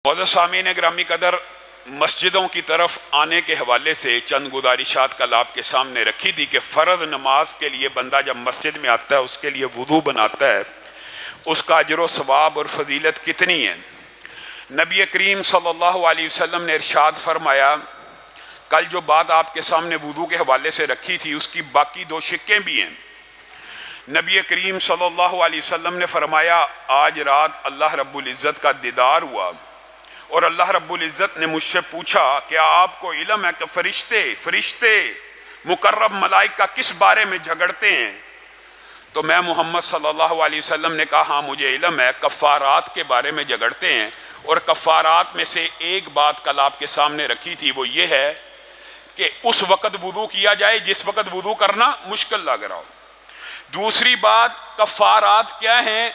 معزز سامعین گرامی قدر، مسجدوں کی طرف آنے کے حوالے سے چند گزارشات کل آپ کے سامنے رکھی تھی کہ فرض نماز کے لیے بندہ جب مسجد میں آتا ہے اس کے لیے وضو بناتا ہے، اس کا اجر و ثواب اور فضیلت کتنی ہے۔ نبی کریم صلی اللہ علیہ وسلم نے ارشاد فرمایا، کل جو بات آپ کے سامنے وضو کے حوالے سے رکھی تھی اس کی باقی دو شقیں بھی ہیں۔ نبی کریم صلی اللہ علیہ وسلم نے فرمایا، آج رات اللہ رب العزت کا دیدار ہوا اور اللہ رب العزت نے مجھ سے پوچھا کیا آپ کو علم ہے کہ فرشتے مقرب ملائکہ کس بارے میں جھگڑتے ہیں؟ تو میں محمد صلی اللہ علیہ وسلم نے کہا ہاں مجھے علم ہے، کفارات کے بارے میں جھگڑتے ہیں، اور کفارات میں سے ایک بات کل آپ کے سامنے رکھی تھی، وہ یہ ہے کہ اس وقت وضو کیا جائے جس وقت وضو کرنا مشکل لگ رہا ہو۔ دوسری بات، کفارات کیا ہیں؟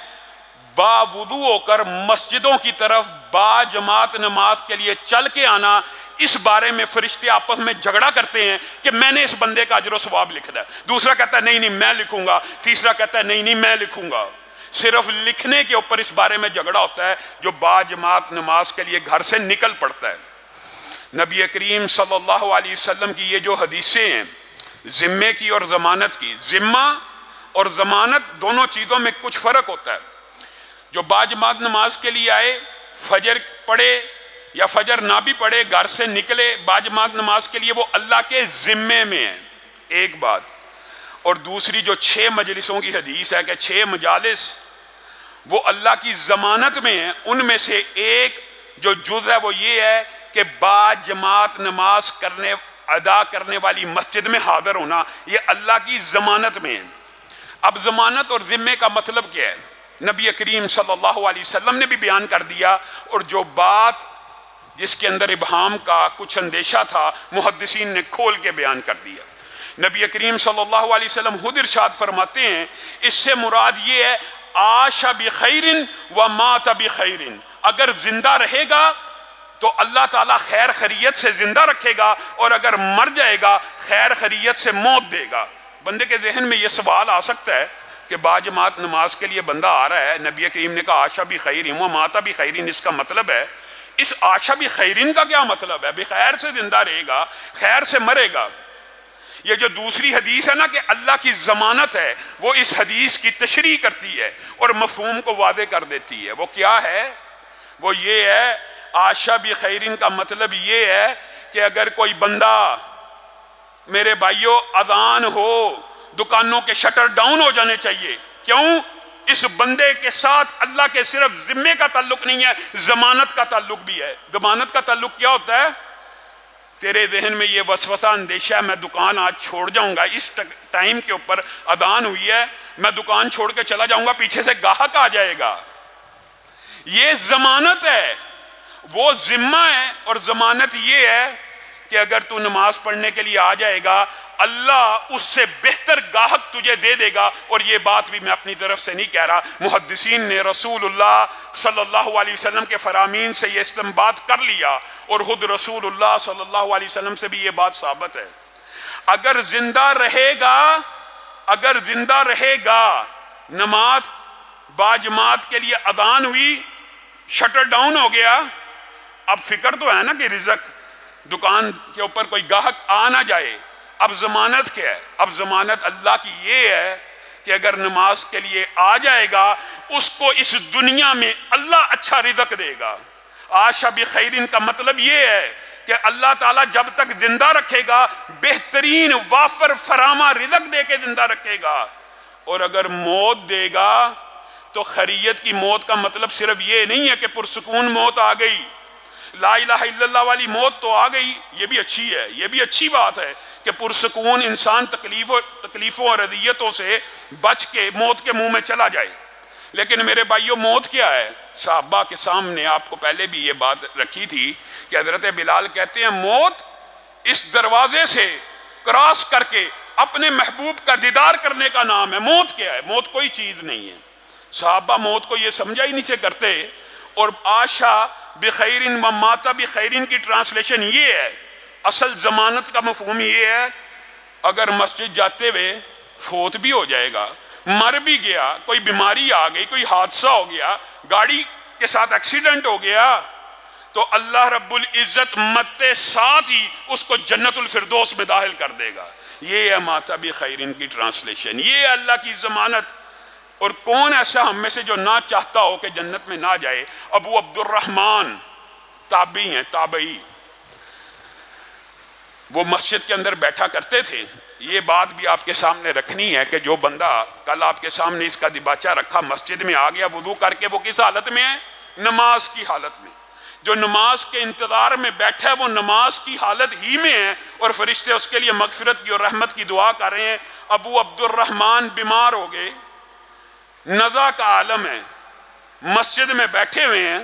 با وضو ہو کر مسجدوں کی طرف با جماعت نماز کے لیے چل کے آنا، اس بارے میں فرشتے آپس میں جھگڑا کرتے ہیں کہ میں نے اس بندے کا اجر و ثواب لکھنا ہے، دوسرا کہتا ہے نہیں میں لکھوں گا، تیسرا کہتا ہے نہیں میں لکھوں گا۔ صرف لکھنے کے اوپر اس بارے میں جھگڑا ہوتا ہے جو با جماعت نماز کے لیے گھر سے نکل پڑتا ہے۔ نبی کریم صلی اللہ علیہ وسلم کی یہ جو حدیثیں ہیں ذمے کی اور ضمانت کی، ذمہ اور ضمانت دونوں چیزوں میں کچھ فرق ہوتا ہے۔ جو باجماعت نماز کے لیے آئے، فجر پڑھے یا فجر نہ بھی پڑھے، گھر سے نکلے باجماعت نماز کے لیے، وہ اللہ کے ذمے میں ہے، ایک بات۔ اور دوسری جو 6 مجلسوں کی حدیث ہے کہ 6 مجالس وہ اللہ کی ضمانت میں ہیں، ان میں سے ایک جو جز ہے وہ یہ ہے کہ باجماعت نماز ادا کرنے والی مسجد میں حاضر ہونا، یہ اللہ کی ضمانت میں ہے۔ اب ضمانت اور ذمے کا مطلب کیا ہے؟ نبی کریم صلی اللہ علیہ وسلم نے بھی بیان کر دیا، اور جو بات جس کے اندر ابہام کا کچھ اندیشہ تھا محدثین نے کھول کے بیان کر دیا۔ نبی کریم صلی اللہ علیہ وسلم خود ارشاد فرماتے ہیں، اس سے مراد یہ ہے عاش بخیر و مات بخیر، اگر زندہ رہے گا تو اللہ تعالیٰ خیر خیریت سے زندہ رکھے گا، اور اگر مر جائے گا خیر خیریت سے موت دے گا۔ بندے کے ذہن میں یہ سوال آ سکتا ہے کہ باجماعت نماز کے لیے بندہ آ رہا ہے، نبی کریم نے کہا عاش بخیر و مات بخیر، اس کا مطلب ہے، اس عاش بخیر کا کیا مطلب ہے؟ بخیر سے زندہ رہے گا، خیر سے مرے گا۔ یہ جو دوسری حدیث ہے نا کہ اللہ کی ضمانت ہے، وہ اس حدیث کی تشریح کرتی ہے اور مفہوم کو واضح کر دیتی ہے۔ وہ کیا ہے؟ وہ یہ ہے، عاش بخیر کا مطلب یہ ہے کہ اگر کوئی بندہ، میرے بھائیوں، اذان ہو، دکانوں کے شٹر ڈاؤن ہو جانے چاہیے، کیوں؟ اس بندے کے ساتھ اللہ کے صرف ذمے کا تعلق نہیں ہے، ضمانت کا تعلق بھی ہے۔ ضمانت کا تعلق کیا ہوتا ہے؟ تیرے ذہن میں یہ وسوسہ اندیشہ ہے میں دکان آج چھوڑ جاؤں گا، اس ٹائم کے اوپر اذان ہوئی ہے، میں دکان چھوڑ کے چلا جاؤں گا، پیچھے سے گاہک آ جائے گا، یہ ضمانت ہے، وہ ذمہ ہے۔ اور ضمانت یہ ہے کہ اگر تو نماز پڑھنے کے لیے آ جائے گا، اللہ اس سے بہتر گاہک تجھے دے دے گا۔ اور یہ بات بھی میں اپنی طرف سے نہیں کہہ رہا، محدثین نے رسول اللہ صلی اللہ علیہ وسلم کے فرامین سے یہ استنباط کر لیا، اور خود رسول اللہ صلی اللہ علیہ وسلم سے بھی یہ بات ثابت ہے۔ اگر زندہ رہے گا، نماز باجماعت کے لیے اذان ہوئی، شٹر ڈاؤن ہو گیا، اب فکر تو ہے نا کہ رزق دکان کے اوپر کوئی گاہک آ نہ جائے۔ اب ضمانت کیا ہے؟ اب ضمانت اللہ کی یہ ہے کہ اگر نماز کے لیے آ جائے گا، اس کو اس دنیا میں اللہ اچھا رزق دے گا۔ عاش بخیر کا مطلب یہ ہے کہ اللہ تعالیٰ جب تک زندہ رکھے گا بہترین وافر فراما رزق دے کے زندہ رکھے گا۔ اور اگر موت دے گا تو خیریت کی موت کا مطلب صرف یہ نہیں ہے کہ پرسکون موت آ گئی، لا الہ الا اللہ والی موت تو آ گئی، یہ بھی اچھی ہے، یہ بھی اچھی بات ہے کہ پرسکون انسان تکلیفوں اور اذیتوں سے بچ کے موت کے منہ میں چلا جائے۔ لیکن میرے بھائیوں، موت کیا ہے؟ صحابہ کے سامنے آپ کو پہلے بھی یہ بات رکھی تھی کہ حضرت بلال کہتے ہیں موت اس دروازے سے کراس کر کے اپنے محبوب کا دیدار کرنے کا نام ہے۔ موت کیا ہے؟ موت کوئی چیز نہیں ہے۔ صحابہ موت کو یہ سمجھا ہی نہیں سے کرتے، اور عاشا بخیر و ماتا بخیر کی ٹرانسلیشن یہ ہے، اصل ضمانت کا مفہوم یہ ہے، اگر مسجد جاتے ہوئے فوت بھی ہو جائے گا، مر بھی گیا، کوئی بیماری آ گئی، کوئی حادثہ ہو گیا، گاڑی کے ساتھ ایکسیڈنٹ ہو گیا، تو اللہ رب العزت مدتے ساتھ ہی اس کو جنت الفردوس میں داخل کر دے گا۔ یہ ہے ماتب خیرین کی ٹرانسلیشن، یہ ہے اللہ کی ضمانت۔ اور کون ایسا ہم میں سے جو نہ چاہتا ہو کہ جنت میں نہ جائے؟ ابو عبد الرحمن تابعی ہیں، تابعی، وہ مسجد کے اندر بیٹھا کرتے تھے۔ یہ بات بھی آپ کے سامنے رکھنی ہے کہ جو بندہ کل آپ کے سامنے اس کا دیباچہ رکھا، مسجد میں آ گیا وضو کر کے، وہ کس حالت میں ہے؟ نماز کی حالت میں۔ جو نماز کے انتظار میں بیٹھا ہے وہ نماز کی حالت ہی میں ہے، اور فرشتے اس کے لیے مغفرت کی اور رحمت کی دعا کر رہے ہیں۔ ابو عبد الرحمن بیمار ہو گئے، نزع کا عالم ہے، مسجد میں بیٹھے ہوئے ہیں،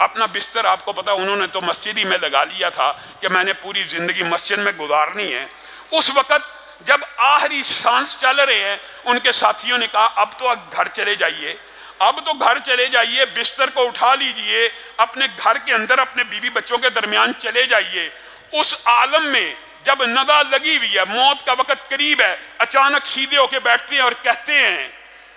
اپنا بستر آپ کو پتا انہوں نے تو مسجد ہی میں لگا لیا تھا کہ میں نے پوری زندگی مسجد میں گزارنی ہے۔ اس وقت جب آخری سانس چل رہے ہیں، ان کے ساتھیوں نے کہا اب تو گھر چلے جائیے، اب تو گھر چلے جائیے، بستر کو اٹھا لیجئے، اپنے گھر کے اندر اپنے بیوی بچوں کے درمیان چلے جائیے۔ اس عالم میں جب ندا لگی ہوئی ہے، موت کا وقت قریب ہے، اچانک سیدھے ہو کے بیٹھتے ہیں اور کہتے ہیں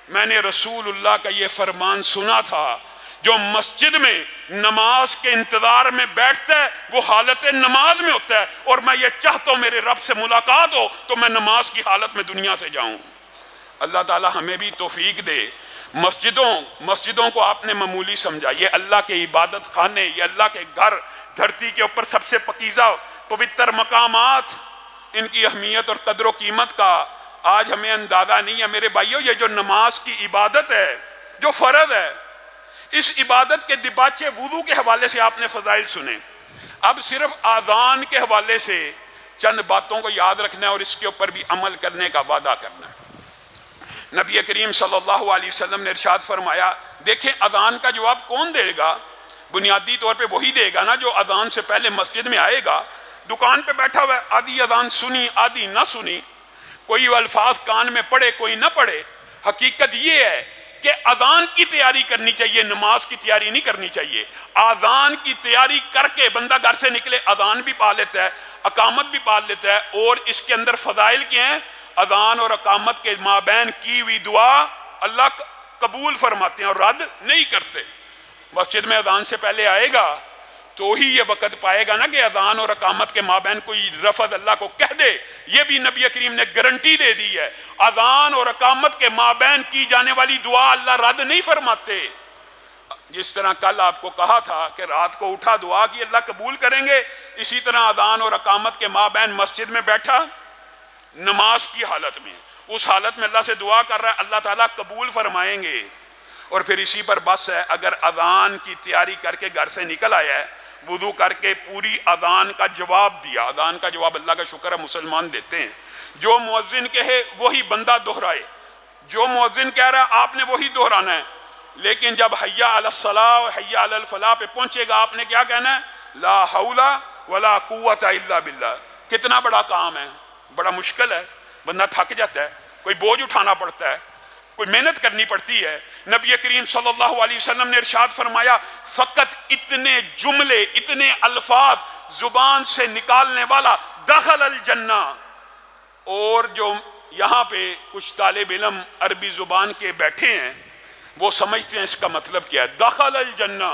میں نے رسول اللہ کا یہ فرمان سنا تھا، جو مسجد میں نماز کے انتظار میں بیٹھتا ہے وہ حالت نماز میں ہوتا ہے، اور میں یہ چاہتا ہوں میرے رب سے ملاقات ہو تو میں نماز کی حالت میں دنیا سے جاؤں۔ اللہ تعالی ہمیں بھی توفیق دے۔ مسجدوں کو آپ نے معمولی سمجھا، یہ اللہ کے عبادت خانے، یہ اللہ کے گھر، دھرتی کے اوپر سب سے پاکیزہ پوتر مقامات، ان کی اہمیت اور قدر و قیمت کا آج ہمیں اندازہ نہیں ہے۔ میرے بھائیو، یہ جو نماز کی عبادت ہے، جو فرض ہے، اس عبادت کے دیباچے وضو کے حوالے سے آپ نے فضائل سنے۔ اب صرف آذان کے حوالے سے چند باتوں کو یاد رکھنا ہے اور اس کے اوپر بھی عمل کرنے کا وعدہ کرنا ہے۔ نبی کریم صلی اللہ علیہ وسلم نے ارشاد فرمایا، دیکھیں اذان کا جواب کون دے گا؟ بنیادی طور پہ وہی دے گا نا جو اذان سے پہلے مسجد میں آئے گا۔ دکان پہ بیٹھا ہوا ہے، آدھی اذان سنی آدھی نہ سنی، کوئی الفاظ کان میں پڑے کوئی نہ پڑے۔ حقیقت یہ ہے کہ اذان کی تیاری کرنی چاہیے، نماز کی تیاری نہیں کرنی چاہیے۔ اذان کی تیاری کر کے بندہ گھر سے نکلے، اذان بھی پا لیتا ہے، اقامت بھی پا لیتا ہے، اور اس کے اندر فضائل کیا ہیں؟ اذان اور اقامت کے مابین کی ہوئی دعا اللہ قبول فرماتے ہیں اور رد نہیں کرتے۔ مسجد میں اذان سے پہلے آئے گا تو ہی یہ وقت پائے گا نا کہ اذان اور اقامت کے مابین کوئی لفظ اللہ کو کہہ دے۔ یہ بھی نبی کریم نے گارنٹی دے دی ہے، اذان اور اقامت کے مابین کی جانے والی دعا اللہ رد نہیں فرماتے۔ جس طرح کل آپ کو کہا تھا کہ رات کو اٹھا دعا کی اللہ قبول کریں گے، اسی طرح اذان اور اقامت کے مابین مسجد میں بیٹھا نماز کی حالت میں، اس حالت میں اللہ سے دعا کر رہا ہے، اللہ تعالیٰ قبول فرمائیں گے۔ اور پھر اسی پر بس ہے، اگر اذان کی تیاری کر کے گھر سے نکل آیا ہے، وضو کر کے پوری اذان کا جواب دیا، اذان کا جواب اللہ کا شکر ہے مسلمان دیتے ہیں، جو مؤذن کہے وہی بندہ دہرائے، جو مؤذن کہہ رہا ہے آپ نے وہی دہرانا ہے۔ لیکن جب حی علی الصلاۃ و حی علی الفلاح پہ پہنچے گا آپ نے کیا کہنا ہے؟ لا حول ولا قوت الا باللہ۔ کتنا بڑا کام ہے، بڑا مشکل ہے، بندہ تھک جاتا ہے، کوئی بوجھ اٹھانا پڑتا ہے، کوئی محنت کرنی پڑتی ہے۔ نبی کریم صلی اللہ علیہ وسلم نے ارشاد فرمایا، فقط اتنے جملے، اتنے الفاظ زبان سے نکالنے والا دخل الجنہ۔ اور جو یہاں پہ کچھ طالب علم عربی زبان کے بیٹھے ہیں وہ سمجھتے ہیں اس کا مطلب کیا ہے، دخل الجنہ۔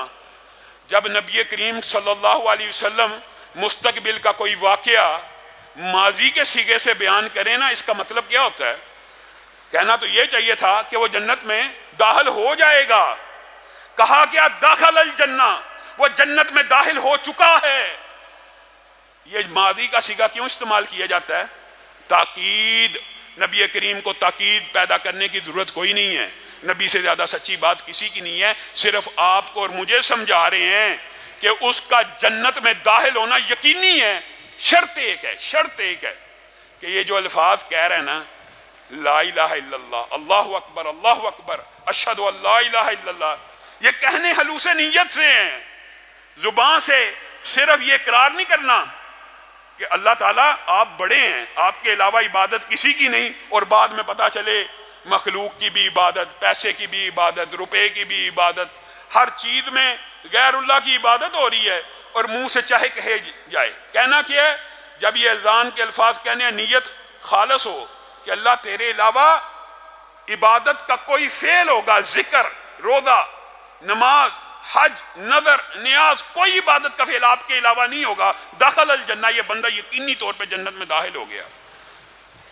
جب نبی کریم صلی اللہ علیہ وسلم مستقبل کا کوئی واقعہ ماضی کے صیغے سے بیان کریں نا، اس کا مطلب کیا ہوتا ہے؟ کہنا تو یہ چاہیے تھا کہ وہ جنت میں داخل ہو جائے گا۔ کہا کیا؟ داخل الجنہ، وہ جنت میں داخل ہو چکا ہے۔ یہ ماضی کا صیغہ کیوں استعمال کیا جاتا ہے؟ تاکید۔ نبی کریم کو تاکید پیدا کرنے کی ضرورت کوئی نہیں ہے، نبی سے زیادہ سچی بات کسی کی نہیں ہے، صرف آپ کو اور مجھے سمجھا رہے ہیں کہ اس کا جنت میں داخل ہونا یقینی ہے۔ شرط ایک ہے، شرط ایک ہے کہ یہ جو الفاظ کہہ رہے ہیں نا، لا الہ الا اللہ، اللہ اکبر، اللہ اکبر، اشہد ان لا الہ الا اللہ، یہ کہنے خلوص نیت سے ہیں، زبان سے صرف یہ اقرار نہیں کرنا کہ اللہ تعالیٰ آپ بڑے ہیں، آپ کے علاوہ عبادت کسی کی نہیں، اور بعد میں پتہ چلے مخلوق کی بھی عبادت، پیسے کی بھی عبادت، روپے کی بھی عبادت، ہر چیز میں غیر اللہ کی عبادت ہو رہی ہے اور منہ سے چاہے کہے جائے۔ کہنا کیا ہے؟ جب یہ اذان کے الفاظ کہنے ہیں نیت خالص ہو کہ اللہ تیرے علاوہ عبادت کا کوئی فعل ہوگا، ذکر، روزہ، نماز، حج، نظر، نیاز، کوئی عبادت کا فعل آپ کے علاوہ نہیں ہوگا، داخل الجنہ، یہ بندہ یقینی طور پہ جنت میں داخل ہو گیا۔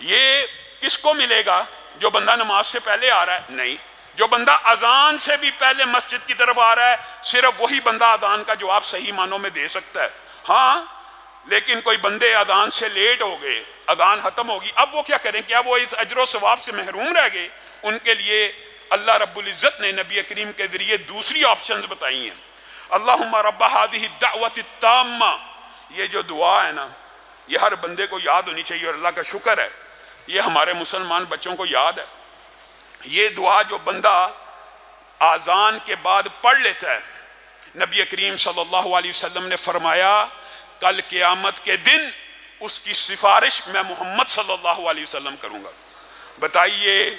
یہ کس کو ملے گا؟ جو بندہ نماز سے پہلے آ رہا ہے؟ نہیں، جو بندہ اذان سے بھی پہلے مسجد کی طرف آ رہا ہے صرف وہی بندہ اذان کا جواب صحیح معنوں میں دے سکتا ہے۔ ہاں لیکن کوئی بندے اذان سے لیٹ ہو گئے، اذان ختم ہوگی، اب وہ کیا کریں؟ کیا وہ اس اجر و ثواب سے محروم رہ گئے؟ ان کے لیے اللہ رب العزت نے نبی کریم کے ذریعے دوسری آپشنز بتائی ہیں۔ اللہم رب ہذہ الدعوۃ التامہ، یہ جو دعا ہے نا، یہ ہر بندے کو یاد ہونی چاہیے، اور اللہ کا شکر ہے یہ ہمارے مسلمان بچوں کو یاد ہے۔ یہ دعا جو بندہ آذان کے بعد پڑھ لیتا ہے، نبی کریم صلی اللہ علیہ وسلم نے فرمایا کل قیامت کے دن اس کی سفارش میں محمد صلی اللہ علیہ وسلم کروں گا۔ بتائیے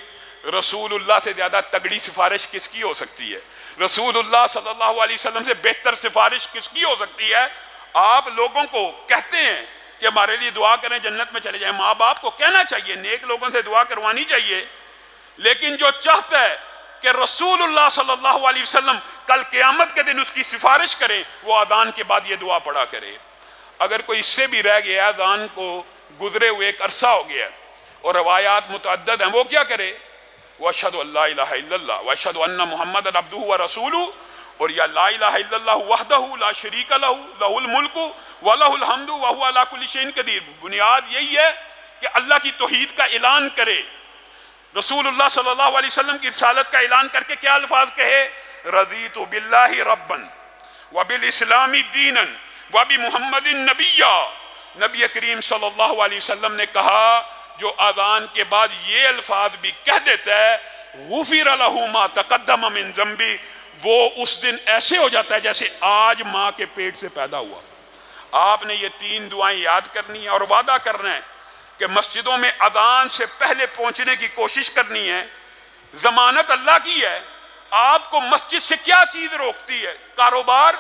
رسول اللہ سے زیادہ تگڑی سفارش کس کی ہو سکتی ہے؟ رسول اللہ صلی اللہ علیہ وسلم سے بہتر سفارش کس کی ہو سکتی ہے؟ آپ لوگوں کو کہتے ہیں کہ ہمارے لیے دعا کریں جنت میں چلے جائیں، ماں باپ کو کہنا چاہیے، نیک لوگوں سے دعا کروانی چاہیے، لیکن جو چاہتا ہے کہ رسول اللہ صلی اللہ علیہ وسلم کل قیامت کے دن اس کی سفارش کریں، وہ اذان کے بعد یہ دعا پڑھا کرے۔ اگر کوئی اس سے بھی رہ گیا، اذان کو گزرے ہوئے ایک عرصہ ہو گیا اور روایات متعدد ہیں، وہ کیا کرے؟ وَأَشْهَدُ أَن لَا إِلَٰهَ إِلَّا اللَّهُ وَأَشْهَدُ أَنَّ مُحَمَّدًا عَبْدُهُ وَرَسُولُهُ، اور یا لا الہ الا اللہ وحدہ لا شریک لہ لہ الملک ولہ الحمد وہو علی کل شیء قدیر۔ بنیاد یہی ہے کہ اللہ کی توحید کا اعلان کرے، رسول اللہ صلی اللہ علیہ وسلم کی رسالت کا اعلان کر کے کیا الفاظ کہے؟ رضیت باللہ ربا وبالاسلام دینا وبمحمد نبیا۔ نبی کریم صلی اللہ علیہ وسلم نے کہا جو اذان کے بعد یہ الفاظ بھی کہہ دیتا ہے غفر لہ ما تقدم من ذنبی، وہ اس دن ایسے ہو جاتا ہے جیسے آج ماں کے پیٹ سے پیدا ہوا۔ آپ نے یہ 3 دعائیں یاد کرنی ہیں اور وعدہ کرنا ہے کہ مسجدوں میں اذان سے پہلے پہنچنے کی کوشش کرنی ہے۔ ضمانت اللہ کی ہے، آپ کو مسجد سے کیا چیز روکتی ہے؟ کاروبار،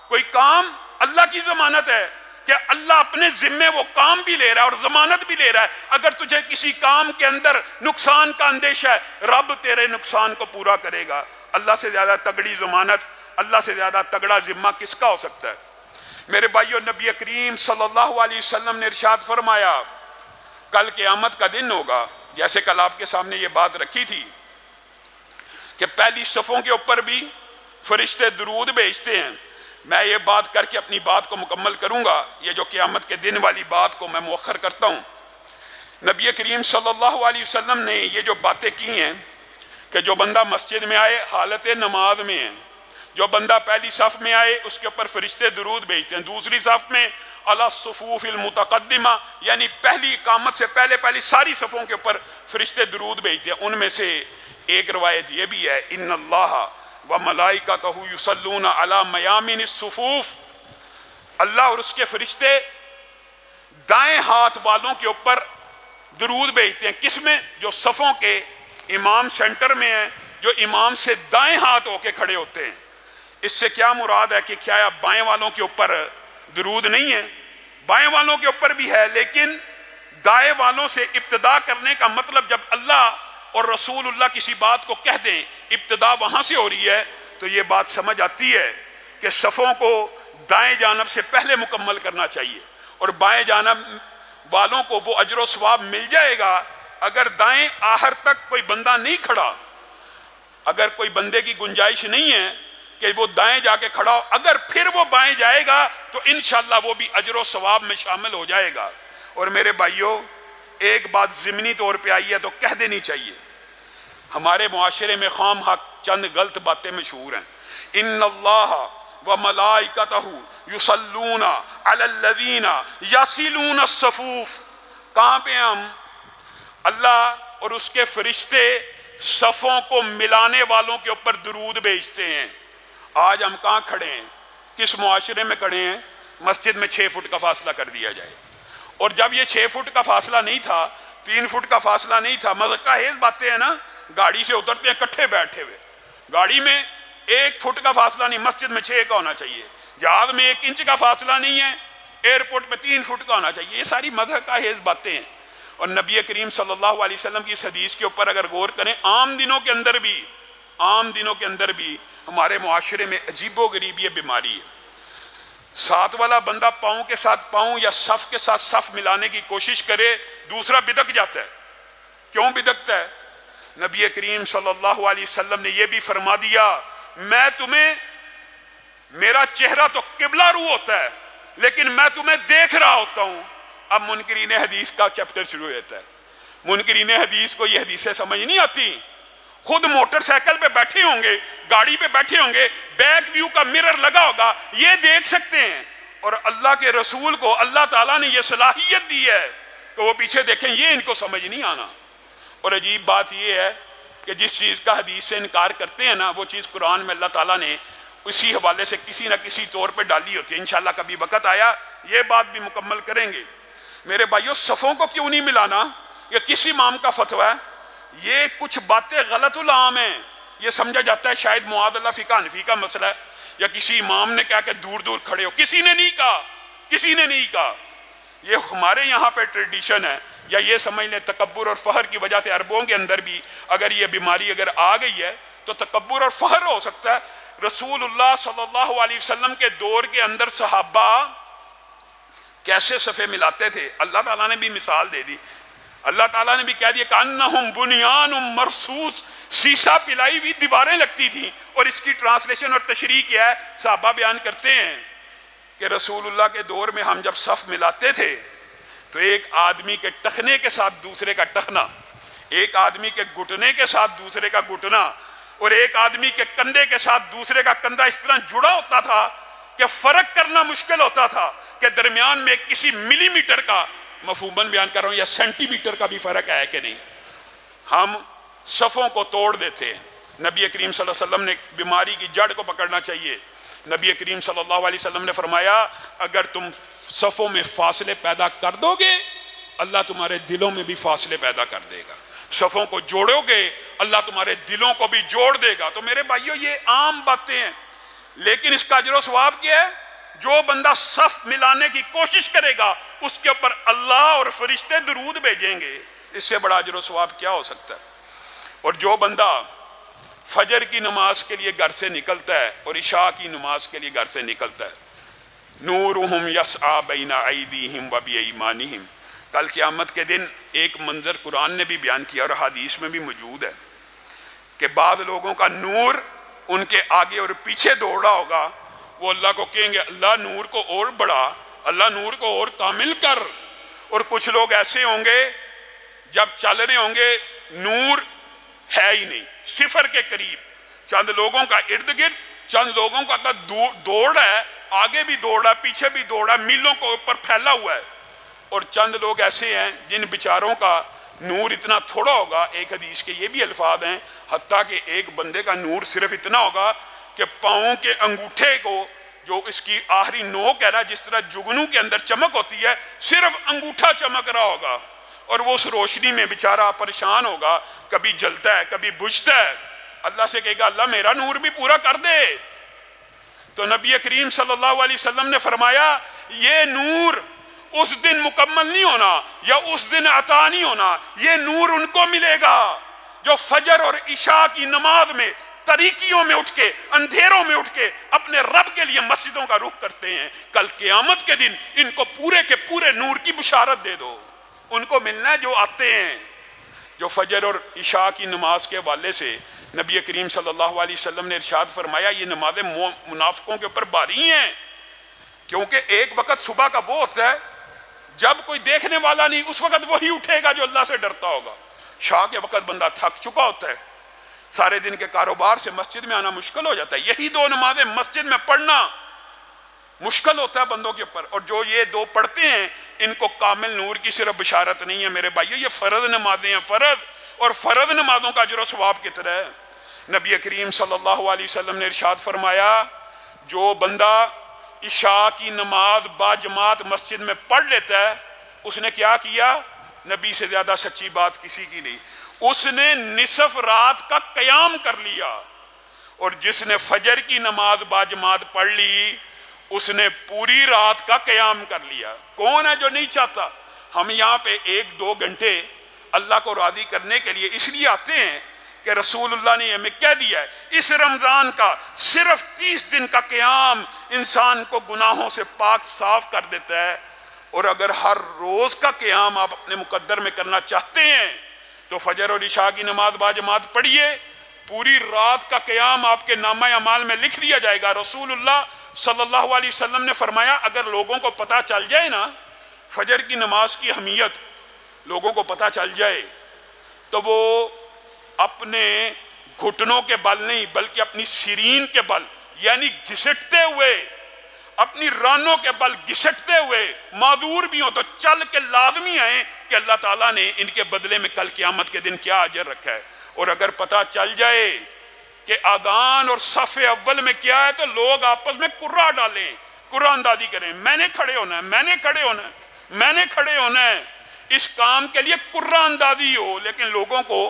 کوئی کام، اللہ کی ضمانت ہے کہ اللہ اپنے ذمے وہ کام بھی لے رہا ہے اور ضمانت بھی لے رہا ہے۔ اگر تجھے کسی کام کے اندر نقصان کا اندیشہ ہے، رب تیرے نقصان کو پورا کرے گا۔ اللہ سے زیادہ تگڑی ضمانت، اللہ سے زیادہ تگڑا ذمہ کس کا ہو سکتا ہے؟ میرے بھائیو، نبی کریم صلی اللہ علیہ وسلم نے ارشاد فرمایا کل قیامت کا دن ہوگا، جیسے کل آپ کے سامنے یہ بات رکھی تھی کہ پہلی صفوں کے اوپر بھی فرشتے درود بھیجتے ہیں۔ میں یہ بات کر کے اپنی بات کو مکمل کروں گا، یہ جو قیامت کے دن والی بات کو میں مؤخر کرتا ہوں۔ نبی کریم صلی اللہ علیہ وسلم نے یہ جو باتیں کی ہیں کہ جو بندہ مسجد میں آئے حالت نماز میں ہے، جو بندہ پہلی صف میں آئے اس کے اوپر فرشتے درود بھیجتے ہیں، دوسری صف میں علی الصفوف المتقدمہ یعنی پہلی اقامت سے پہلے ساری صفوں کے اوپر فرشتے درود بھیجتے ہیں۔ ان میں سے ایک روایت یہ بھی ہے ان اللہ وملائکتہ یصلون علی میامن الصفوف، اللہ اور اس کے فرشتے دائیں ہاتھ والوں کے اوپر درود بھیجتے ہیں۔ کس میں؟ جو صفوں کے امام سینٹر میں ہیں، جو امام سے دائیں ہاتھ ہو کے کھڑے ہوتے ہیں۔ اس سے کیا مراد ہے کہ کیا بائیں والوں کے اوپر درود نہیں ہے؟ بائیں والوں کے اوپر بھی ہے، لیکن دائیں والوں سے ابتدا کرنے کا مطلب جب اللہ اور رسول اللہ کسی بات کو کہہ دیں ابتدا وہاں سے ہو رہی ہے تو یہ بات سمجھ آتی ہے کہ صفوں کو دائیں جانب سے پہلے مکمل کرنا چاہیے، اور بائیں جانب والوں کو وہ اجر و ثواب مل جائے گا اگر دائیں آخر تک کوئی بندہ نہیں کھڑا، اگر کوئی بندے کی گنجائش نہیں ہے کہ وہ دائیں جا کے کھڑا ہو، اگر پھر وہ بائیں جائے گا تو انشاءاللہ وہ بھی اجر و ثواب میں شامل ہو جائے گا۔ اور میرے بھائیوں، ایک بات ضمنی طور پہ آئی ہے تو کہہ دینی چاہیے، ہمارے معاشرے میں خام حق چند غلط باتیں مشہور ہیں۔ ان اللہ وملائکتہ یصلون علی الذین یصلون الصفوف، کہاں پہ ہم؟ اللہ اور اس کے فرشتے صفوں کو ملانے والوں کے اوپر درود بھیجتے ہیں۔ آج ہم کہاں کھڑے ہیں؟ کس معاشرے میں کھڑے ہیں؟ مسجد میں 6 فٹ کا فاصلہ کر دیا جائے، اور جب یہ 6 فٹ کا فاصلہ نہیں تھا، 3 فٹ کا فاصلہ نہیں تھا، مذاق خیز باتیں ہیں نا، گاڑی سے اترتے ہیں کٹھے بیٹھے ہوئے، گاڑی میں 1 فٹ کا فاصلہ نہیں، مسجد میں 6 کا ہونا چاہیے، جہاز میں 1 انچ کا فاصلہ نہیں ہے، ایئرپورٹ میں 3 فٹ کا ہونا چاہیے۔ یہ ساری مذاق خیز باتیں ہیں، اور نبی کریم صلی اللہ علیہ وسلم کی اس حدیث کے اوپر اگر غور کریں، عام دنوں کے اندر بھی ہمارے معاشرے میں عجیب و غریب یہ بیماری ہے، ساتھ والا بندہ پاؤں کے ساتھ پاؤں یا صف کے ساتھ صف ملانے کی کوشش کرے، دوسرا بدک جاتا ہے۔ کیوں بدکتا ہے؟ نبی کریم صلی اللہ علیہ وسلم نے یہ بھی فرما دیا، میں تمہیں، میرا چہرہ تو قبلہ رو ہوتا ہے لیکن میں تمہیں دیکھ رہا ہوتا ہوں۔ اب منکرین حدیث کا چیپٹر شروع ہوتا ہے۔ منکرین حدیث کو یہ حدیثیں سمجھ نہیں آتی، خود موٹر سائیکل پہ بیٹھے ہوں گے، گاڑی پہ بیٹھے ہوں گے، بیک ویو کا مرر لگا ہوگا، یہ دیکھ سکتے ہیں، اور اللہ کے رسول کو اللہ تعالیٰ نے یہ صلاحیت دی ہے کہ وہ پیچھے دیکھیں، یہ ان کو سمجھ نہیں آنا۔ اور عجیب بات یہ ہے کہ جس چیز کا حدیث سے انکار کرتے ہیں نا، وہ چیز قرآن میں اللہ تعالیٰ نے اسی حوالے سے کسی نہ کسی طور پہ ڈالی ہوتی ہے۔ انشاءاللہ کبھی وقت آیا یہ بات بھی مکمل کریں گے۔ میرے بھائیوں، صفوں کو کیوں نہیں ملانا؟ یہ کس امام کا فتویٰ ہے؟ یہ کچھ باتیں غلط العام ہیں، یہ سمجھا جاتا ہے شاید معاذ اللہ فقہ حنفی کا مسئلہ ہے، یا کسی امام نے کہا کہ دور دور کھڑے ہو۔ کسی نے نہیں کہا، کسی نے نہیں کہا۔ یہ ہمارے یہاں پہ ٹریڈیشن ہے، یا یہ سمجھ لیں تکبر اور فخر کی وجہ سے عربوں کے اندر بھی اگر یہ بیماری اگر آ گئی ہے تو تکبر اور فخر ہو سکتا ہے۔ رسول اللہ صلی اللہ علیہ وسلم کے دور کے اندر صحابہ کیسے صفے ملاتے تھے، اللہ تعالیٰ نے بھی مثال دے دی۔ اللہ تعالیٰ نے بھی کہہ دیا کأنہم بنیان مرصوص، سیسا پلائی ہوئی دیواریں لگتی تھیں۔ اور اس کی ٹرانسلیشن اور تشریح کیا ہے؟ صحابہ بیان کرتے ہیں کہ رسول اللہ کے دور میں ہم جب صف ملاتے تھے تو ایک آدمی کے ٹخنے کے ساتھ دوسرے کا ٹخنا، ایک آدمی کے گھٹنے کے ساتھ دوسرے کا گھٹنا، اور ایک آدمی کے کندھے کے ساتھ دوسرے کا کندھا اس طرح جڑا ہوتا تھا کہ فرق کرنا مشکل ہوتا تھا کہ درمیان میں کسی ملی میٹر کا، مفہوماً بیان کر رہا ہوں، یا سینٹی میٹر کا بھی فرق ہے کہ نہیں۔ ہم صفوں کو توڑ دیتے ہیں۔ نبی کریم صلی اللہ علیہ وسلم نے بیماری کی جڑ کو پکڑنا چاہیے۔ نبی کریم صلی اللہ علیہ وسلم نے فرمایا اگر تم صفوں میں فاصلے پیدا کر دو گے، اللہ تمہارے دلوں میں بھی فاصلے پیدا کر دے گا۔ صفوں کو جوڑو گے، اللہ تمہارے دلوں کو بھی جوڑ دے گا۔ تو میرے بھائیوں، یہ عام باتیں ہیں، لیکن اس کا اجر و ثواب کیا ہے؟ جو بندہ صف ملانے کی کوشش کرے گا اس کے اوپر اللہ اور فرشتے درود بھیجیں گے۔ اس سے بڑا اجر و ثواب کیا ہو سکتا ہے؟ اور جو بندہ فجر کی نماز کے لیے گھر سے نکلتا ہے اور عشاء کی نماز کے لیے گھر سے نکلتا ہے، نورہم یسعی بین ایدیہم و بایمانہم، کل قیامت کے دن ایک منظر قرآن نے بھی بیان کیا اور حدیث میں بھی موجود ہے کہ بعض لوگوں کا نور ان کے آگے اور پیچھے دوڑ رہا ہوگا، وہ اللہ کو کہیں گے اللہ نور کو اور بڑھا، اللہ نور کو اور کامل کر۔ اور کچھ لوگ ایسے ہوں گے جب چل رہے ہوں گے نور ہے ہی نہیں، صفر کے قریب، چند لوگوں کا ارد گرد، چند لوگوں کا دوڑ رہا ہے، آگے بھی دوڑ رہا ہے پیچھے بھی دوڑ رہا ہے، میلوں کو اوپر پھیلا ہوا ہے۔ اور چند لوگ ایسے ہیں جن بیچاروں کا نور اتنا تھوڑا ہوگا، ایک حدیث کے یہ بھی الفاظ ہیں حتیٰ کہ ایک بندے کا نور صرف اتنا ہوگا کہ پاؤں کے انگوٹھے کو، جو اس کی آخری نوک ہے نا، جس طرح جگنوں کے اندر چمک ہوتی ہے، صرف انگوٹھا چمک رہا ہوگا، اور وہ اس روشنی میں بیچارہ پریشان ہوگا، کبھی جلتا ہے کبھی بجھتا ہے، اللہ سے کہے گا اللہ میرا نور بھی پورا کر دے۔ تو نبی کریم صلی اللہ علیہ وسلم نے فرمایا یہ نور اس دن مکمل نہیں ہونا یا اس دن عطا نہیں ہونا، یہ نور ان کو ملے گا جو فجر اور عشاء کی نماز میں تاریکیوں میں اٹھ کے، اندھیروں میں اٹھ کے اپنے رب کے لیے مسجدوں کا رخ کرتے ہیں۔ کل قیامت کے دن ان کو پورے کے پورے نور کی بشارت دے دو، ان کو ملنا ہے جو آتے ہیں۔ جو فجر اور عشاء کی نماز کے حوالے سے نبی کریم صلی اللہ علیہ وسلم نے ارشاد فرمایا یہ نمازیں منافقوں کے اوپر بھاری ہیں، کیونکہ ایک وقت صبح کا وہ ہوتا ہے جب کوئی دیکھنے والا نہیں، اس وقت وہی اٹھے گا جو اللہ سے ڈرتا ہوگا۔ شاہ کے وقت بندہ تھک چکا ہوتا ہے، سارے دن کے کاروبار سے مسجد میں آنا مشکل ہو جاتا ہے، یہی دو نمازیں مسجد میں پڑھنا مشکل ہوتا ہے بندوں کے اوپر، اور جو یہ دو پڑھتے ہیں ان کو کامل نور کی صرف بشارت نہیں ہے۔ میرے بھائیو، یہ فرض نمازیں ہیں، فرض، اور فرض نمازوں کا اجر و ثواب کتنا ہے؟ نبی کریم صلی اللہ علیہ وسلم نے ارشاد فرمایا جو بندہ عشاء کی نماز با جماعت مسجد میں پڑھ لیتا ہے اس نے کیا کیا؟ نبی سے زیادہ سچی بات کسی کی نہیں، اس نے نصف رات کا قیام کر لیا۔ اور جس نے فجر کی نماز با جماعت پڑھ لی اس نے پوری رات کا قیام کر لیا۔ کون ہے جو نہیں چاہتا؟ ہم یہاں پہ 1-2 گھنٹے اللہ کو راضی کرنے کے لیے اس لیے آتے ہیں کہ رسول اللہ نے ہمیں کہہ دیا ہے اس رمضان کا صرف 30 دن کا قیام انسان کو گناہوں سے پاک صاف کر دیتا ہے، اور اگر ہر روز کا قیام آپ اپنے مقدر میں کرنا چاہتے ہیں تو فجر اور عشاء کی نماز باجماعت پڑھیے، پوری رات کا قیام آپ کے نامہ اعمال میں لکھ دیا جائے گا۔ رسول اللہ صلی اللہ علیہ وسلم نے فرمایا اگر لوگوں کو پتہ چل جائے نا فجر کی نماز کی اہمیت، لوگوں کو پتہ چل جائے تو وہ اپنے گھٹنوں کے بل نہیں بلکہ اپنی سرین کے بل یعنی گھسٹتے ہوئے، اپنی رانوں کے بل گھسٹتے ہوئے معذور بھی ہوں تو چل کے لازمی آئیں کہ اللہ تعالیٰ نے ان کے بدلے میں کل قیامت کے دن کیا اجر رکھا ہے۔ اور اگر پتہ چل جائے کہ اذان اور صف اول میں کیا ہے تو لوگ آپس میں قرہ ڈالیں، قرہ اندازی کریں، میں نے کھڑے ہونا ہے، میں نے کھڑے ہونا ہے، میں نے کھڑے ہونا ہے، اس کام کے لیے قرہ اندازی ہو۔ لیکن لوگوں کو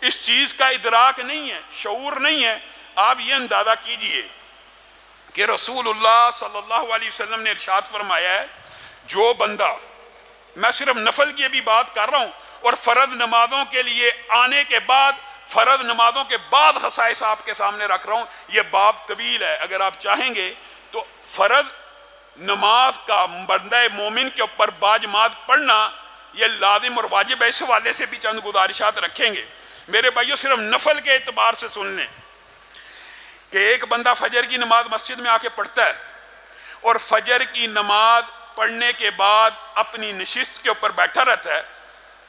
اس چیز کا ادراک نہیں ہے، شعور نہیں ہے۔ آپ یہ اندازہ کیجئے کہ رسول اللہ صلی اللہ علیہ وسلم نے ارشاد فرمایا ہے جو بندہ، میں صرف نفل کی بھی بات کر رہا ہوں اور فرض نمازوں کے لیے آنے کے بعد، فرض نمازوں کے بعد خصائص آپ کے سامنے رکھ رہا ہوں، یہ باب طویل ہے، اگر آپ چاہیں گے تو فرض نماز کا بندہ مومن کے اوپر باجماعت پڑھنا یہ لازم اور واجب ہے، اس حوالے سے بھی چند گزارشات رکھیں گے۔ میرے بھائیو صرف نفل کے اعتبار سے سن لیں کہ ایک بندہ فجر کی نماز مسجد میں آ کے پڑھتا ہے اور فجر کی نماز پڑھنے کے بعد اپنی نشست کے اوپر بیٹھا رہتا ہے،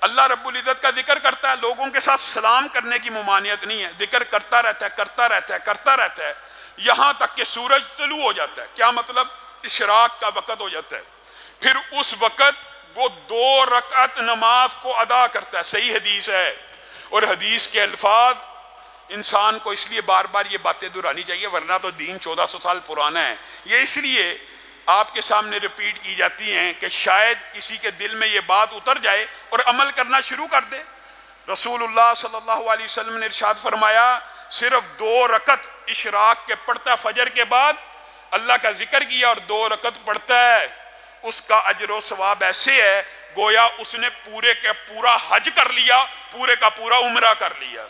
اللہ رب العزت کا ذکر کرتا ہے، لوگوں کے ساتھ سلام کرنے کی ممانعت نہیں ہے، ذکر کرتا رہتا ہے کرتا رہتا ہے کرتا رہتا ہے یہاں تک کہ سورج طلوع ہو جاتا ہے۔ کیا مطلب؟ اشراق کا وقت ہو جاتا ہے، پھر اس وقت وہ 2 رکعت نماز کو ادا کرتا ہے۔ صحیح حدیث ہے، اور حدیث کے الفاظ انسان کو اس لیے بار بار یہ باتیں دہرانی چاہیے ورنہ تو دین 1400 سال پرانا ہے، یہ اس لیے آپ کے سامنے ریپیٹ کی جاتی ہیں کہ شاید کسی کے دل میں یہ بات اتر جائے اور عمل کرنا شروع کر دے۔ رسول اللہ صلی اللہ علیہ وسلم نے ارشاد فرمایا صرف 2 رکعت اشراق کے پڑھتا ہے فجر کے بعد، اللہ کا ذکر کیا اور 2 رکعت پڑھتا ہے، اس کا اجر و ثواب ایسے ہے گویا اس نے پورے کا پورا حج کر لیا، پورے کا پورا عمرہ کر لیا۔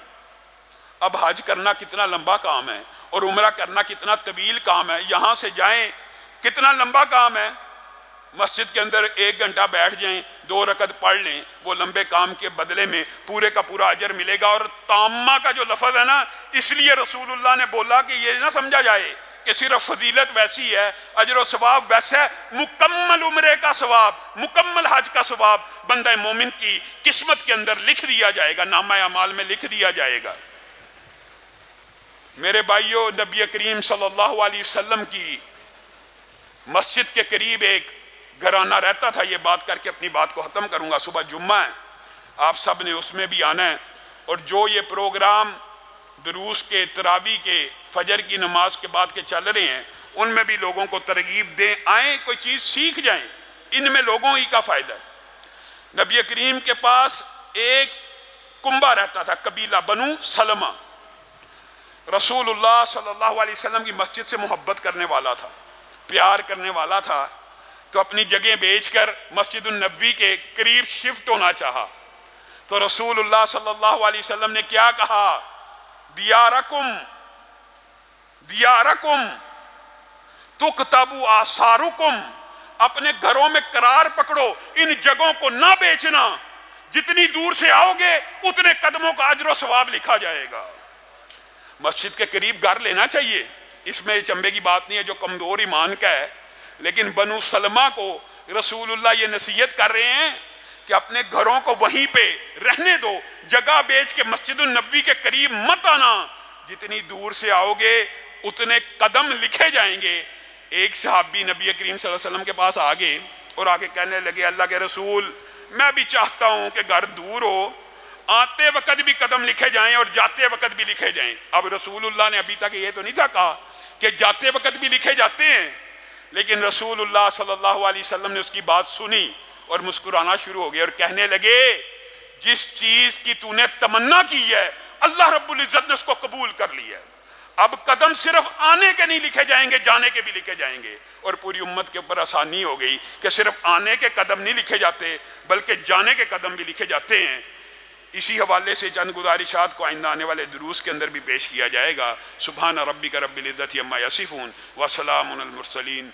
اب حج کرنا کتنا لمبا کام ہے اور عمرہ کرنا کتنا طویل کام ہے، یہاں سے جائیں کتنا لمبا کام ہے، مسجد کے اندر 1 گھنٹہ بیٹھ جائیں 2 رکعت پڑھ لیں، وہ لمبے کام کے بدلے میں پورے کا پورا اجر ملے گا۔ اور تامہ کا جو لفظ ہے نا، اس لیے رسول اللہ نے بولا کہ یہ نہ سمجھا جائے کہ صرف فضیلت ویسی ہے، اجر و ثواب ویسا ہے، مکمل عمرے کا ثواب، مکمل حج کا ثواب بندہ مومن کی قسمت کے اندر لکھ دیا جائے گا، نامہ اعمال میں لکھ دیا جائے گا۔ میرے بھائیو، نبی کریم صلی اللہ علیہ وسلم کی مسجد کے قریب ایک گھرانہ رہتا تھا، یہ بات کر کے اپنی بات کو ختم کروں گا، صبح جمعہ ہے، آپ سب نے اس میں بھی آنا ہے، اور جو یہ پروگرام دروس کے، تراویح کے، فجر کی نماز کے بعد کے چل رہے ہیں ان میں بھی لوگوں کو ترغیب دیں، آئیں کوئی چیز سیکھ جائیں، ان میں لوگوں ہی کا فائدہ ہے۔ نبی کریم کے پاس ایک کنبہ رہتا تھا، قبیلہ بنو سلمہ، رسول اللہ صلی اللہ علیہ وسلم کی مسجد سے محبت کرنے والا تھا، پیار کرنے والا تھا، تو اپنی جگہ بیچ کر مسجد النبوی کے قریب شفٹ ہونا چاہا، تو رسول اللہ صلی اللہ علیہ وسلم نے کیا کہا؟ دیارکم دیارکم تکتبو آثارکم، اپنے گھروں میں قرار پکڑو، ان جگہوں کو نہ بیچنا، جتنی دور سے آؤ گے اتنے قدموں کا اجر و ثواب لکھا جائے گا۔ مسجد کے قریب گھر لینا چاہیے، اس میں چمبے کی بات نہیں ہے، جو کمزور ایمان کا ہے، لیکن بنو سلمہ کو رسول اللہ یہ نصیحت کر رہے ہیں کہ اپنے گھروں کو وہیں پہ رہنے دو، جگہ بیچ کے مسجد النبوی کے قریب مت آنا، جتنی دور سے آؤ گے اتنے قدم لکھے جائیں گے۔ ایک صحابی نبی کریم صلی اللہ علیہ وسلم کے پاس آگے اور آگے کہنے لگے اللہ کے رسول، میں بھی چاہتا ہوں کہ گھر دور ہو، آتے وقت بھی قدم لکھے جائیں اور جاتے وقت بھی لکھے جائیں۔ اب رسول اللہ نے ابھی تک یہ تو نہیں تھا کہا کہ جاتے وقت بھی لکھے جاتے ہیں، لیکن رسول اللہ صلی اللہ علیہ وسلم نے اس کی بات سنی اور مسکرانا شروع ہو گئے اور کہنے لگے جس چیز کی تو نے تمنا کی ہے اللہ رب العزت نے اس کو قبول کر لیا ہے، اب قدم صرف آنے کے نہیں لکھے جائیں گے، جانے کے بھی لکھے جائیں گے۔ اور پوری امت کے اوپر آسانی ہو گئی کہ صرف آنے کے قدم نہیں لکھے جاتے بلکہ جانے کے قدم بھی لکھے جاتے ہیں۔ اسی حوالے سے چند گزارشات کو آئندہ آنے والے دروس کے اندر بھی پیش کیا جائے گا۔ سبحان ربک رب العزت عما یصفون وسلام علی المرسلین۔